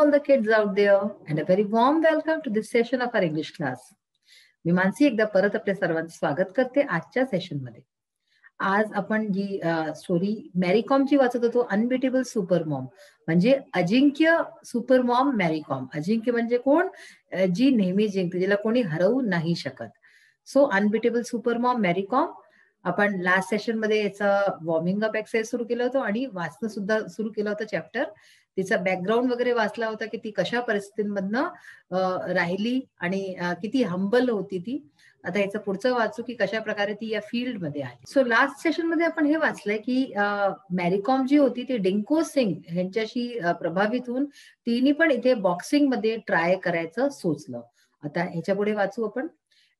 all the kids out there and a very warm welcome to this session of our English class. मी मानसी एकदा परत आपल्या सर्वांचं स्वागत करते आजच्या सेशन मध्ये. आज आपण जी स्टोरी मॅरी कॉमची वाचत होतो, अनबिटेबल सुपर मॉम, म्हणजे अजिंक्य सुपर मॉम मॅरी कॉम. अजिंक्य म्हणजे कोण? जी नेहमी जिंकते, जिला कोणी हरवू नाही शकत. सो अनबिटेबल सुपर मॉम मॅरी कॉम. आपण लास्ट सेशन मध्ये याचं वॉर्मिंग अप एक्सरसाइज सुरू केलं होतं आणि वाचणं सुद्धा सुरू केलं होतं चॅप्टर. तिचा बॅकग्राऊंड वगैरे वाचला होता की ती कशा परिस्थितींमधनं राहिली आणि किती हंबल होती ती. आता याचं पुढचं वाचू की कशा प्रकारे ती या फील्ड मध्ये आली. सो लास्ट सेशन मध्ये आपण हे वाचलंय की मॅरी कॉम जी होती ती डिंको सिंग यांच्याशी प्रभावित होऊन तिने पण इथे बॉक्सिंग मध्ये ट्राय करायचं सोचलं. आता ह्याच्या पुढे वाचू आपण.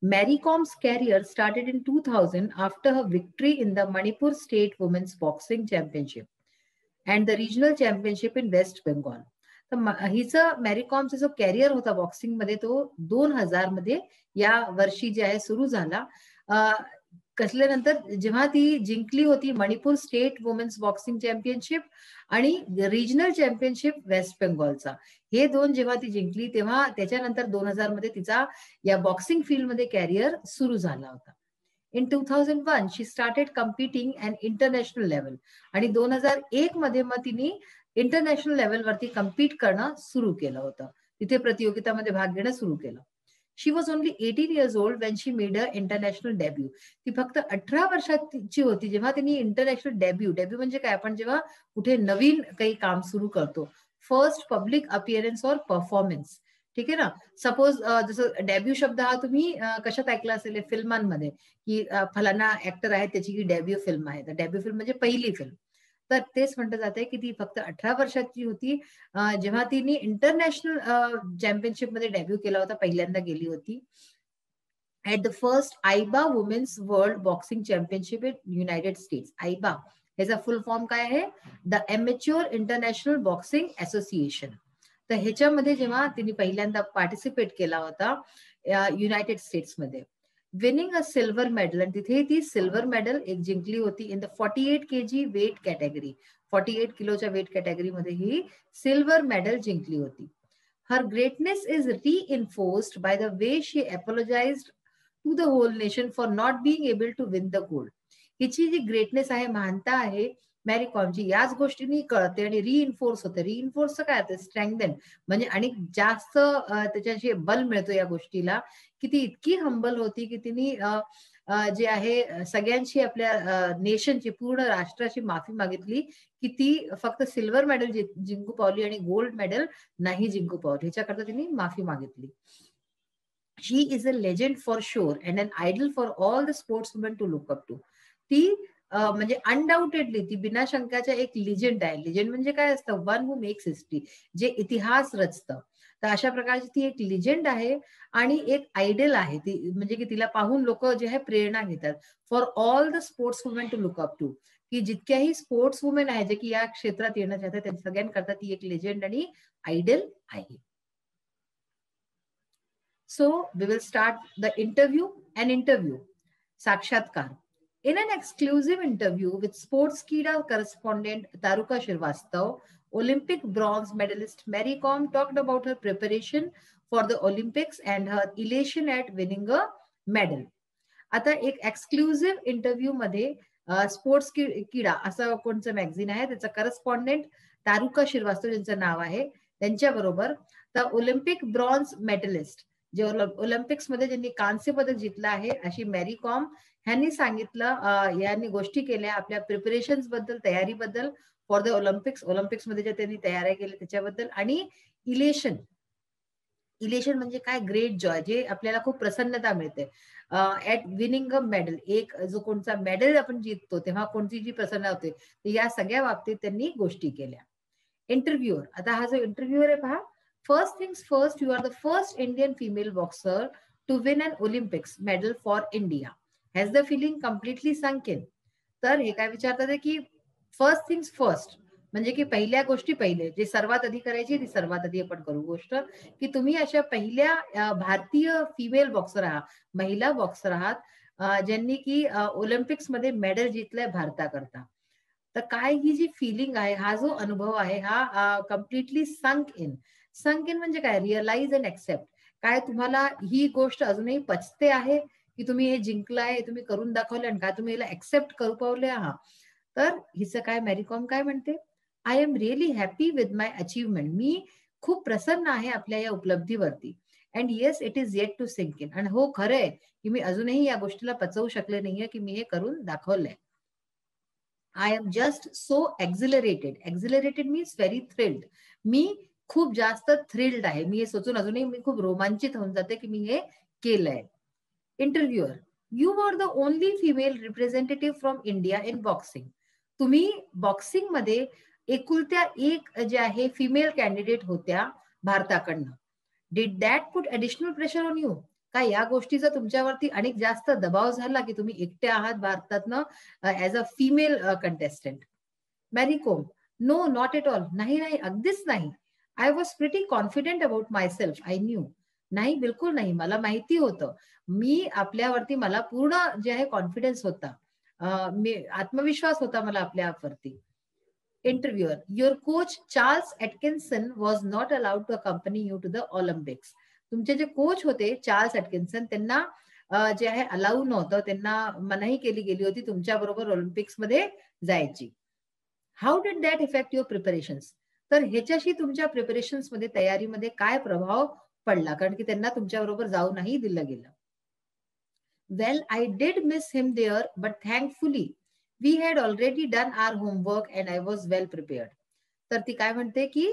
Mary Com's career started in 2000 after her victory in the Manipur State Women's Boxing Championship and the regional championship in West Bengal. तर हिचं मॅरी कॉमचा जो कॅरियर होता बॉक्सिंग मध्ये तो 2000 मध्ये या वर्षी जे आहे सुरू झाला. कसल्यानंतर जेव्हा ती जिंकली होती Manipur state women's boxing championship आणि रिजनल चॅम्पियनशिप वेस्ट बेंगॉलचा, हे दोन जेव्हा ती जिंकली तेव्हा त्याच्यानंतर 2000 मध्ये तिचा या बॉक्सिंग फील्डमध्ये कॅरियर सुरू झाला होता. In 2001 she started competing at international level आणि 2001 मध्ये मग तिने इंटरनॅशनल लेवलवरती कम्पीट करणं सुरू केलं होतं. तिथे प्रतियोगितामध्ये भाग घेणं सुरू केलं. शी was only 18 years old when she made her international debut. ती फक्त 18 वर्षाची होती जेव्हा तिने इंटरनॅशनल डेब्यू म्हणजे काय, आपण जेव्हा कुठे नवीन काही काम सुरू करतो, फर्स्ट पब्लिक अपिअरन्स और परफॉर्मन्स. ठीक आहे ना. सपोज जसं डेब्यू शब्द हा तुम्ही कशात ऐकला असेल, फिल्मांमध्ये, की फलाना ऍक्टर आहे त्याची ही डेब्यू फिल्म आहे. तर डेब्यू फिल्म म्हणजे पहिली फिल्म. तर तेच म्हटलं जाते की ती फक्त 18 वर्षाची होती जेव्हा तिने इंटरनॅशनल चॅम्पियनशिप मध्ये डेब्यू केला होता, पहिल्यांदा गेली होती. At the first AIBA women's world boxing championship in United States. AIBA ह्याचा फुल फॉर्म काय आहे? The amateur international boxing association. तर ह्याच्यामध्ये जेव्हा तिने पहिल्यांदा पार्टिसिपेट केला होता युनायटेड स्टेट्समध्ये, विनिंग अ सिल्वर मेडल, आणि तिथे ती सिल्वर मेडल एक जिंकली होती in the 48 kg weight category. 48 किलोच्या वेट कॅटेगरीमध्ये ही सिल्वर मेडल जिंकली होती. Her greatness is reinforced by the way she apologized to the whole nation for not being able to win the gold. हिची जी greatness आहे, महानता आहे मॅरी कॉमची, याच गोष्टींनी कळते आणि रिइन्फोर्स होते. रिइन्फोर्स काय होते? स्ट्रेंथन, म्हणजे आणि जास्त त्याच्याशी बल मिळतो या गोष्टीला, की ती इतकी हंबल होती की तिने जे आहे सगळ्यांची, आपल्या नेशनची, पूर्ण राष्ट्राची माफी मागितली की ती फक्त सिल्वर मेडल जिंकू पावली आणि गोल्ड मेडल नाही जिंकू पावली. ह्याच्याकरता तिने माफी मागितली. She is a legend for sure and an idol for all the sports women to look up to. ती म्हणजे अनडाउटेडली ती बिना शंकाच्या एक लिजेंड आहे. लिजेंड म्हणजे काय असतं? वन हू मेक्स हिस्ट्री, जे इतिहास रचतं. तर अशा प्रकारची ती एक लिजेंड आहे आणि एक आयडल आहे ती, म्हणजे की तिला पाहून लोक जे आहे प्रेरणा घेतात. For all the sports women to look up to, की जितक्याही स्पोर्ट्स वुमेन आहे जे की या क्षेत्रात येणं चाहतात, त्या सगळ्यांकरता ती एक लेजंड आणि आयडल आहे. So we will start the interview. An interview, साक्षात्कार. In an exclusive interview with Sportskeeda correspondent Taruka Shrivastava, Olympic bronze medalist Mary Kom talked about her preparation for the Olympics and her elation at winning a medal. आता एक exclusive interview मध्ये sports किडा असं कोणचं magazine आहे, त्याचा correspondent तारुका Srivastava ज्यांचं नाव आहे, त्यांच्या बरोबर द ऑलिम्पिक ब्रॉन्झ मेडलिस्ट, जे ऑलिम्पिक्स मध्ये ज्यांनी कांस्य पदक जिंकलं आहे, अशी मॅरी कॉम ह्यांनी सांगितलं, यांनी गोष्टी केल्या आपल्या प्रिपरेशन बद्दल, तयारीबद्दल फॉर द ऑलिम्पिक्स. ऑलिम्पिक्स मध्ये ज्या त्यांनी तयारी केल्या त्याच्याबद्दल. आणि इलेशन. इलेशन म्हणजे काय? ग्रेट जॉय, जे आपल्याला खूप प्रसन्नता मिळते ऍट विनिंग अ मेडल. एक जो कोणता मेडल आपण जिंकतो तेव्हा कोणती जी प्रसन्नता होते, या सगळ्या बाबतीत त्यांनी गोष्टी केल्या. इंटरव्ह्यूअर. आता हा जो इंटरव्ह्यूअर आहे पहा. First things first, you are the first Indian female boxer to win an Olympics medal for India. Has the feeling completely sunk in. तर हे काय विचारतात की फर्स्ट थिंग्स फर्स्ट म्हणजे की पहिल्या गोष्टी पहिले, जे सर्वात आधी करायची ती सर्वात आधी आपण करू गोष्ट, की तुम्ही अशा पहिल्या भारतीय फिमेल बॉक्सर आहात, महिला बॉक्सर आहात ज्यांनी की ऑलिम्पिक्स मध्ये मेडल जिंकलंय भारताकरता. तर काय ही जी फिलिंग आहे, हा जो अनुभव आहे, हा कम्प्लिटली संक इन. संक इन म्हणजे काय? Realise and accept. काय तुम्हाला ही गोष्ट अजूनही पचते आहे, की तुम्ही हे जिंकलाय, तुम्ही करून दाखवलं आणि काय तुम्ही याला एक्सेप्ट करू पावले आहात? तर हिचं काय, मेरी कॉम काय म्हणते? I am really happy with my achievement. मी खूप प्रसन्न आहे आपल्या या उपलब्धीवरती. And yes, it is yet to sink in. आणि हो, खरंय की मी अजूनही या गोष्टीला पचवू शकले नाहीये, की मी हे करून दाखवलंय. I am just so exhilarated. Exhilarated means very thrilled. मी खूप जास्त थ्रिल्ड आहे. मी हे सोचून अजूनही मी खूप रोमांचित होऊन जाते, की मी हे केलंय. Interviewer: you were the only female representative from India in boxing. तुम्ही बॉक्सिंग मध्ये एकुलत्या एक जे आहे फिमेल कॅन्डिडेट होत्या भारताकडनं. Did that put additional pressure on you? काय या गोष्टीचा तुमच्यावरती अनेक जास्त दबाव झाला, की तुम्ही एकटे आहात भारतातनं ॲज अ फिमेल कंटेस्टंट? मॅरी कोम: नो, नॉट एट ऑल. नाही नाही, अगदीच नाही. I was pretty confident about my self. I new. नाही, बिलकुल नाही. मला माहिती होतं. मी आपल्यावरती, मला पूर्ण जे आहे कॉन्फिडन्स होता. मी आत्मविश्वास होता मला आपल्यावरती. Interviewer: your coach Charles Atkinson was not allowed to accompany you to the Olympics. तुमचे जे कोच होते चार्ल्स एटकिन्सन, त्यांना जे आहे अलाउ नव्हतं, त्यांना मनाई केली गेली होती तुमच्या बरोबर ऑलिम्पिक्स मध्ये जायची. How did that effect your preparations? तर ह्याच्याशी तुमच्या प्रिपरेशन्स मध्ये, तयारीमध्ये काय प्रभाव पडला? कारण की त्यांना तुमच्या बरोबर जाऊनही दिलं गेलं. Well, I did miss him there, but thankfully we had already done our homework and I was well prepared. तर ती काय म्हणते, की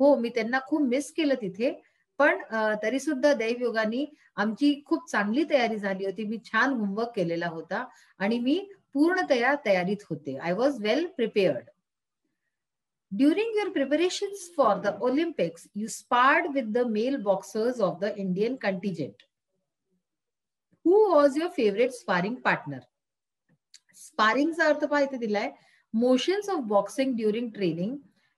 हो, मी त्यांना खूप मिस केलं तिथे, पण तरी सुद्धा दैवयोगाने आमची खूप चांगली तयारी झाली होती. मी छान होमवर्क केलेला होता आणि मी पूर्णतया तयारीत होते. I was well prepared. During your preparations for the Olympics, you sparred with the male boxers of the Indian contingent. Who was your favorite sparring partner? स्पारिंगचा अर्थ पहा इथे दिलाय: motions of boxing during training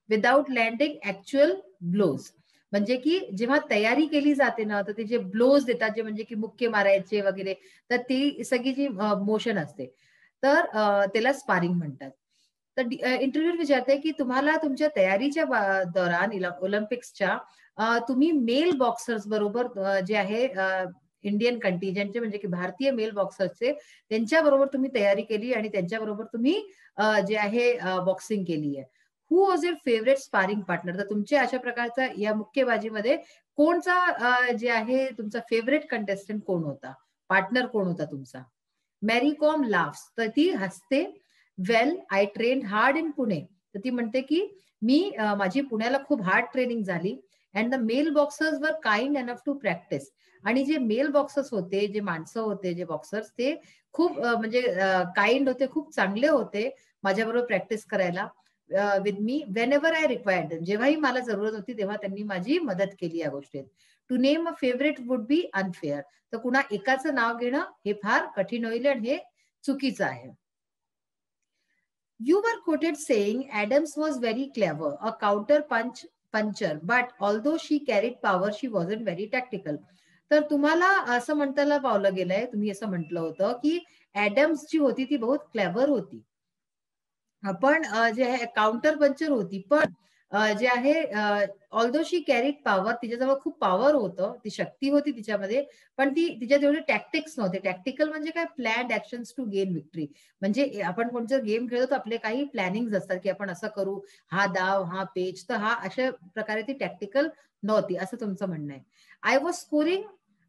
without landing actual blows. म्हणजे की जेव्हा तयारी केली जाते ना, तर ते जे ब्लोज देतात, जे म्हणजे की मुक्के मारायचे वगैरे, तर ती सगळी जी मोशन असते, तर त्याला स्पारिंग म्हणतात. तर इंटरव्ह्यू विचारते की तुम्हाला तुमच्या तयारीच्या दौरान ऑलिम्पिक्सच्या तुम्ही मेल बॉक्सर्स बरोबर जे आहे इंडियन कंटिजेंटचे, म्हणजे की भारतीय मेल बॉक्सर्सचे, त्यांच्याबरोबर तुम्ही तयारी केली आणि त्यांच्याबरोबर तुम्ही जे आहे बॉक्सिंग केली आहे. Who was your favourite sparring partner? तर तुमच्या अशा प्रकारचा या मुक्केबाजीमध्ये कोणचा जे आहे तुमचा फेवरेट कंटेस्टंट कोण होता? पार्टनर कोण होता तुमचा? मॅरी कॉम लाफ्स. तर ती हसते. Well, I train hard in Pune. तर ती म्हणते की मी माझी पुण्याला खूप हार्ड ट्रेनिंग झाली. And the male boxers were kind enough to practise. आणि जे मेल बॉक्सर्स होते, जे माणसं होते, जे बॉक्सर्स, ते खूप म्हणजे काइंड होते, खूप चांगले होते माझ्याबरोबर प्रॅक्टिस करायला with me when ever I required. जेव्हाही मला जरूरत होती तेव्हा त्यांनी माझी मदत केली या गोष्टीत. To name a favourite would be unfair. तर कुणा एकाचं नाव घेणं हे फार कठीण होईल आणि हे चुकीचं आहे. You were quoted saying Adams was very clever, a counter puncher, but although she carried power, she wasn't very tactical. तर तुम्हाला असं म्हणताना पावलं गेलंय, तुम्ही असं म्हटलं होतं की ऍडम्स जी होती ती बहुत क्लेव्हर होती, पण जे आहे काउंटर पंचर होती, पण जे आहे ऑल्दो शी कॅरीड पॉवर, तिच्याजवळ खूप पॉवर होतं, ती शक्ती होती तिच्यामध्ये, पण ती तिच्या तेवढे टॅक्टिक्स नव्हते. टॅक्टिकल म्हणजे काय? Planned actions to gain victory. म्हणजे आपण कोणतं गेम खेळतो तर आपले काही प्लॅनिंग असतात, की आपण असं करू, हा डाव, हा पेच, तर हा अशा प्रकारे ती टॅक्टिकल नव्हती, असं तुमचं म्हणणं आहे. I was scoring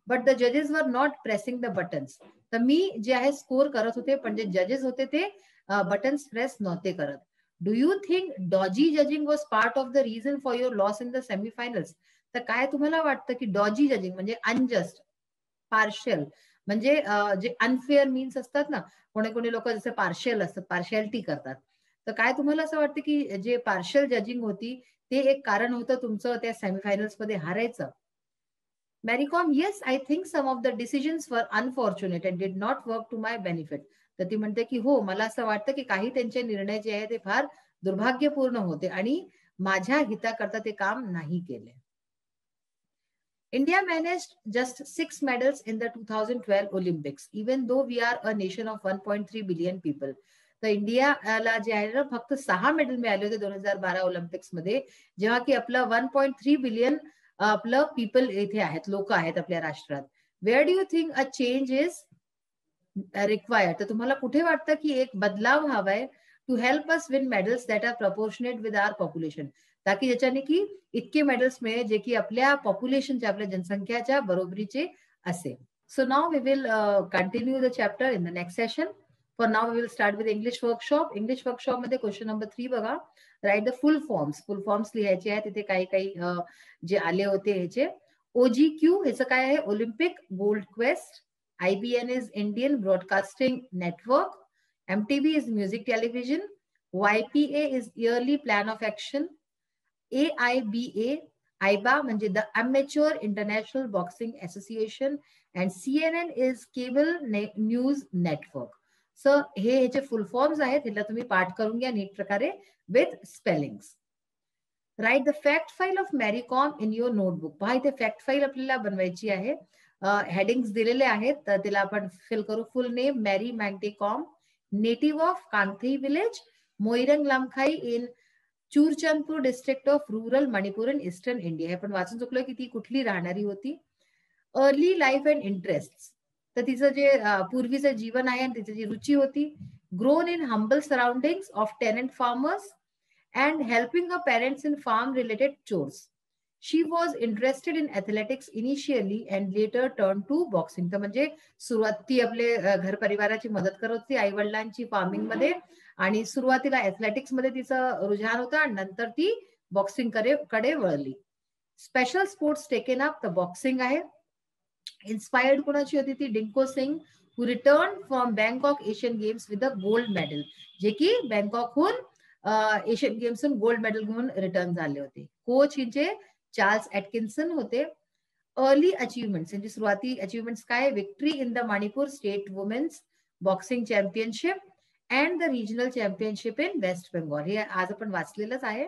but the जजेस were not pressing the buttons. तर मी जे आहे स्कोर करत होते, पण जे जजेस होते ते बटन्स प्रेस नव्हते करत. Do you think Doge judging was part of the reason for your loss in the semi-finals? तर काय तुम्हाला वाटतं की डॉजी जजिंग म्हणजे अनजस्ट, पार्शियल, म्हणजे जे अनफेअर मीन्स असतात ना, कोणी कोणी लोक जसे पार्शियल असतात, पार्शियालिटी करतात. तर काय तुम्हाला असं वाटतं की जे पार्शियल जजिंग होती ते एक कारण होतं तुमचं त्या सेमीफायनल्स मध्ये हारायचं? Mary Kom: yes, I think some of the decisions were unfortunate and did not work to my benefit. तर ती म्हणते की हो, मला असं वाटतं की काही त्यांचे निर्णय जे आहे ते फार दुर्भाग्यपूर्ण होते आणि माझ्या हिताकरता ते काम नाही केले. India managed just 6 medals in the 2012 Olympics, even though we are a nation of 1.3 billion people. तर इंडियाला जे आहे ना फक्त 6 मेडल मिळाले होते 2012 ऑलिम्पिक्स मध्ये, जेव्हा की आपलं 1.3 बिलियन आपलं पीपल इथे आहेत, लोक आहेत आपल्या राष्ट्रात. Where do you think a change is required? तर तुम्हाला कुठे वाटतं की एक बदलाव हवाय to help us win medals that are proportionate with our population, ताकी ज्याच्याने की इतके मेडल्स मिळेल जे की आपल्या पॉप्युलेशनच्या, आपल्या जनसंख्याच्या बरोबरीचे असेल. So now we will continue the chapter in the next session. For now, we will start with English workshop. English workshop मध्ये question number 3 बघा. Write the full forms. Full forms लिहायचे आहेत. तिथे काही काही जे आले होते ह्याचे. OGQ ह्याचं काय आहे? Olympic Gold Quest. IBN is Indian Broadcasting Network. MTV is Music Television. YPA is Yearly Plan of Action. AIBA, IBA म्हणजे the Amateur International Boxing Association, and CNN is Cable News Network. So हे ह्याचे फुल forms आहेत, ह्याला तुम्ही पाठ करून घ्या नीट प्रकारे with spellings. Write the fact file of मॅरी कॉम इन युअर नोटबुक. पहा इथे फॅक्ट फाईल आपल्याला बनवायची आहे. हेडिंग्स दिलेले आहेत, तर तिला आपण फिल करू. Full name Mary Mangte Kom, native of Kanthi village, Moirang Lamkhai in Churachandpur district of rural Manipur in eastern India. हे पण वाचून चुकलो की ती कुठली राहणारी होती. अर्ली लाईफ अँड इंटरेस्ट, तर तिचं जे पूर्वीचं जीवन आहे आणि तिची जी रुची होती. Grown in humble surroundings of tenant farmers and helping a parents in farm related chores. She was interested in athletics initially and later turn to boxing. तर म्हणजे सुरुवात ती आपले घर परिवाराची मदत करत होती, आई वडिलांची फार्मिंग मध्ये, आणि सुरुवातीला एथलेटिक्स मध्ये तिचं रुझान होतं आणि नंतर ती बॉक्सिंग कडे वळली. स्पेशल स्पोर्ट्स टेकन अप, तर बॉक्सिंग आहे. इन्स्पायर्ड कोणाची होती ती? Dinko Singh, who return from Bangkok Asian Games with a gold medal, जे की बँकॉकहून एशियन गेम्सहून गोल्ड मेडल घेऊन रिटर्न झाले होते. कोच हिचे चार्ल्स एटकिन्सन होते. अर्ली अचीवमेंट्स, म्हणजे सुरुवाती अचीवमेंट्स काय? Victory in the Manipur state women's boxing championship and the regional championship in West Bengal. हे आज आपण वाचलेलंच आहे.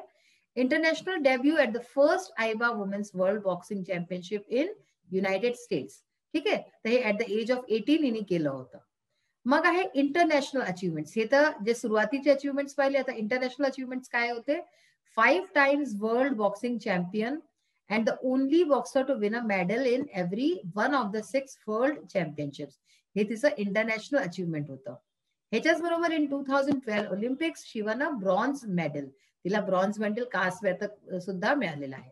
International debut at the first AIBA women's world boxing championship in United States. ठीक आहे, तर हे ऍट द एज ऑफ 18 हिने केलं होतं. मग आहे इंटरनॅशनल अचीवमेंट्स. हे तर जे सुरुवातीचे अचीवमेंट्स पाहिले. आता इंटरनॅशनल अचीवमेंट्स काय होते? 5 times world boxing champion and the only boxer to win a medal in every one of the 6 world championships. हे तिचं इंटरनॅशनल अचीवमेंट होतं. ह्याच्याच बरोबर in 2012 Olympics she one a bronze medal. तिला bronze medal caste पदक सुद्धा मिळालेलं आहे.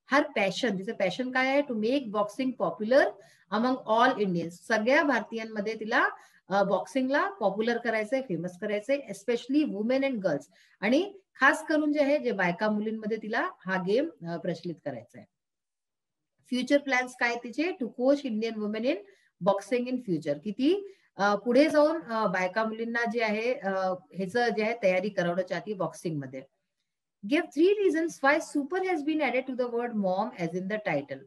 हर passion, तिचं पॅशन काय आहे? To make boxing popular among all Indians. सगळ्या भारतीयांमध्ये तिला बॉक्सिंगला पॉप्युलर करायचंय, फेमस करायचंय, एस्पेशली वुमेन अँड गर्ल्स, आणि खास करून जे आहे जे बायका मुलींमध्ये तिला हा गेम प्रचलित करायचा आहे. फ्युचर प्लॅन्स काय तिचे? To coach Indian women in boxing in future, की ती पुढे जाऊन बायका मुलींना जे आहे ह्याचं जे आहे तयारी करवणं चाहती बॉक्सिंग मध्ये. Give 3 reasons why super has been added to the word mom as in the title.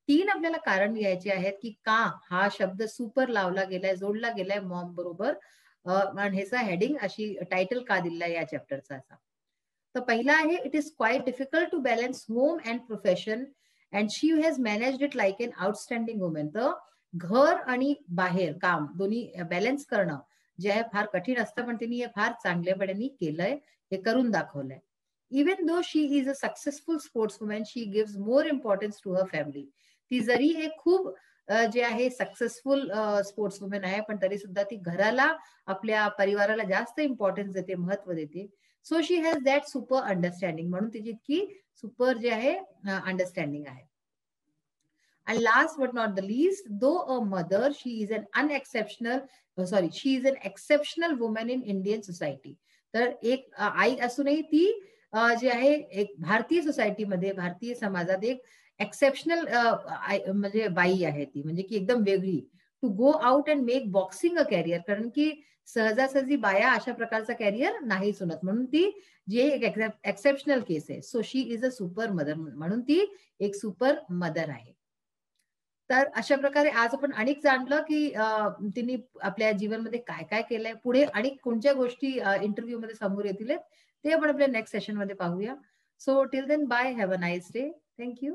3 आपल्याला कारण लिहायचे आहेत की का हा शब्द सुपर लावला गेलाय, जोडला गेलाय मॉम बरोबर, आणि ह्याचा हेडिंग अशी टायटल का दिलाय या चॅप्टरचा असा. तर पहिला आहे, it is quite difficult to balance home and profession and she has managed it like an outstanding women. तर घर आणि बाहेर काम दोन्ही बॅलन्स करणं जे आहे फार कठीण असतं, पण तिने हे फार चांगल्यापणे केलंय, हे करून दाखवलंय. Even though she is a successful sportswoman, she gives more importance to her family. ती जरी एक खूप जे आहे सक्सेसफुल स्पोर्ट्सवुमन आहे, पण तरी सुद्धा ती घराला, आपल्या परिवाराला जास्त इम्पॉर्टन्स देते, महत्व देते. So she has that super understanding, म्हणून तिची इतकी सुपर जे आहे अंडरस्टँडिंग आहे. And last but not the least, though a mother, she is an exceptional woman in Indian society. तर एक आई असूनही ती जे आहे एक भारतीय सोसायटीमध्ये, भारतीय समाजात एक एक्सेप्शनल म्हणजे बाई आहे ती, म्हणजे की एकदम वेगळी. To go out and make boxing a career, कारण की सहजासहजी बाया अशा प्रकारचा कॅरियर नाही सुनत, म्हणून ती जे एक एक्सेप्शनल केस आहे. So she is a super mother, म्हणून ती एक सुपर मदर आहे. तर अशा प्रकारे आज आपण अनेक जाणलं की तिने आपल्या जीवनमध्ये काय काय केलंय, पुढे आणि कोणत्या गोष्टी इंटरव्ह्यू मध्ये समोर येतील ते आपण आपल्या नेक्स्ट सेशन मध्ये पाहूया. So till then bye, have a nice day. Thank you.